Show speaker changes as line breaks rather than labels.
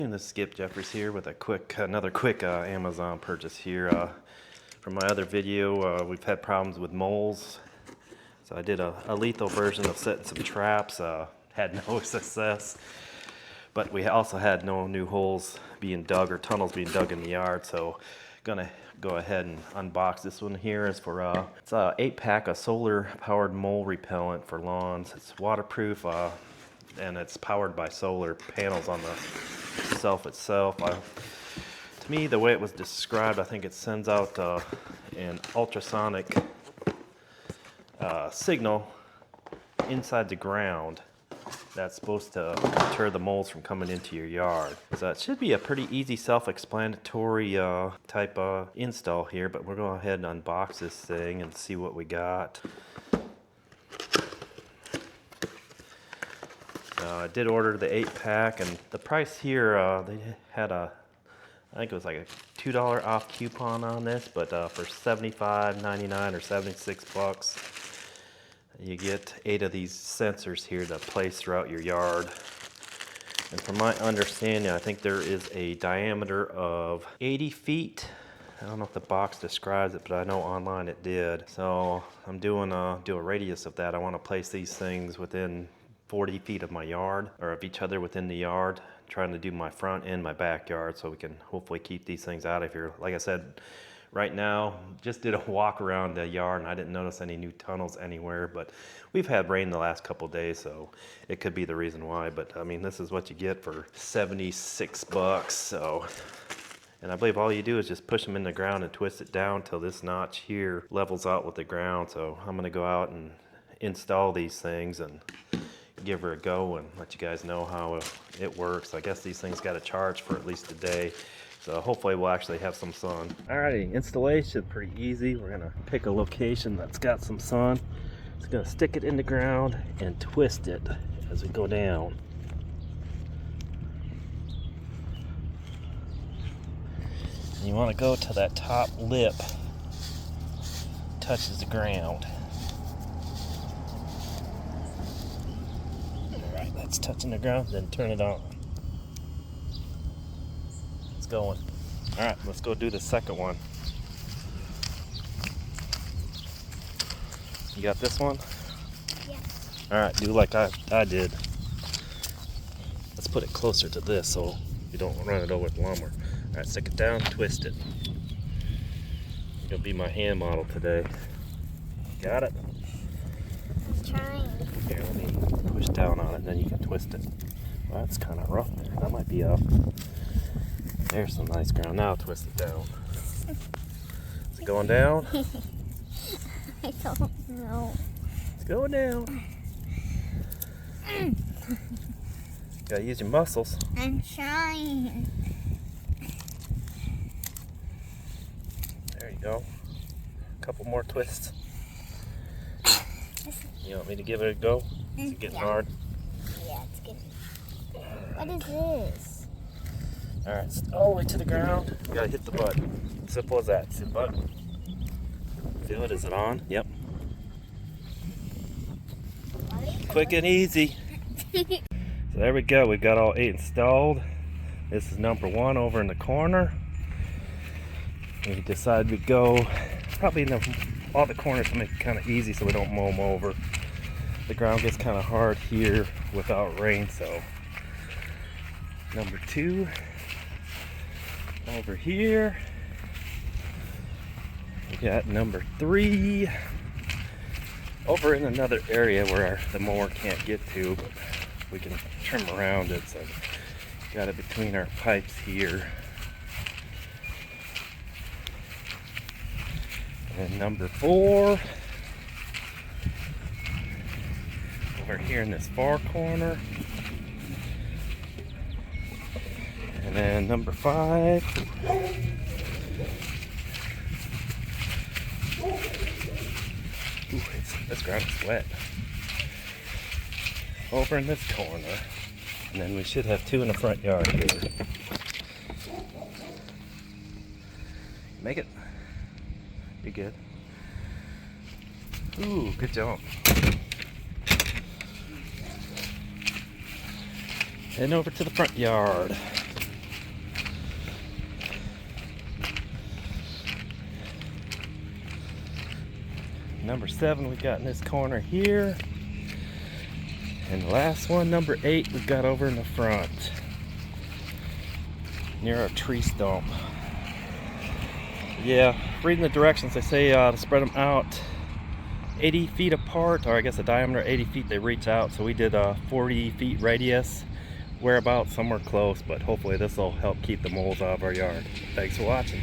And this is Skip Jeffries here with another quick Amazon purchase here. From my other video, we've had problems with moles, so I did a lethal version of setting some traps. Had no success, but we also had no new holes being dug or tunnels being dug in the yard. So, gonna go ahead and unbox this one here. It's for it's a 8-pack of solar-powered mole repellent for lawns. It's waterproof. And it's powered by solar panels on the shelf itself. To me, the way it was described, I think it sends out an ultrasonic signal inside the ground that's supposed to deter the moles from coming into your yard. So it should be a pretty easy self-explanatory type install here, but we're going to go ahead and unbox this thing and see what we got. I did order the 8-pack, and the price here, they had I think it was like a $2 off coupon on this, but for $75.99 or $76, you get 8 of these sensors here to place throughout your yard. And from my understanding, I think there is a diameter of 80 feet. I don't know if the box describes it, but I know online it did. So I'm do a radius of that. I want to place these things within 40 feet of my yard, or of each other within the yard, trying to do my front and my backyard so we can hopefully keep these things out of here. Like I said, right now, just did a walk around the yard and I didn't notice any new tunnels anywhere, but we've had rain the last couple days, so it could be the reason why. But I mean, this is what you get for $76. So, and I believe all you do is just push them in the ground and twist it down till this notch here levels out with the ground. So I'm gonna go out and install these things and give her a go and let you guys know how it works. I guess these things got a charge for at least a day, so hopefully we'll actually have some sun. Alrighty, installation pretty easy. We're gonna pick a location that's got some sun. Just gonna stick it in the ground and twist it as we go down. And you want to go to that top lip touches the ground. It's touching the ground, then turn it on. It's going. All right, let's go do the second one. You got this one?
Yes.
All right, do like I did. Let's put it closer to this so you don't run it over with the lawnmower. All right, stick it down, twist it. You'll be my hand model today. Got it?
I'm trying.
Here, let me push down on it, and then you can twist it. Well, that's kind of rough there. That might be up. There's some nice ground. Now twist it down. Is it going down?
I don't know.
It's going down. Gotta use your muscles.
I'm trying.
There you go. A couple more twists. You want me to give it a go? Is it getting hard?
Yeah, it's getting. What is this?
Alright, all the way to the ground. You gotta hit the button. Simple as that. Hit the button. Feel it? Is it on? Yep. Quick and easy. So there we go. We've got all 8 installed. This is number 1 over in the corner. We decided to go probably in all the corners to make it kind of easy so we don't mow them over. The ground gets kind of hard here without rain, so number 2 over here. We got number 3 over in another area where the mower can't get to, but we can trim around it. So got it between our pipes here. And number 4 over here in this far corner. And then number 5 this ground is wet. Over in this corner. And then we should have 2 in the front yard here. Make it. You're good. Ooh, good job. Heading over to the front yard. number 7 we got in this corner here. And the last one, number 8, we've got over in the front, near a tree stump. Yeah, reading the directions, they say to spread them out 80 feet apart, or I guess a diameter 80 feet they reach out. So we did a 40 feet radius. We're about somewhere close, but hopefully this will help keep the moles out of our yard. Thanks for watching.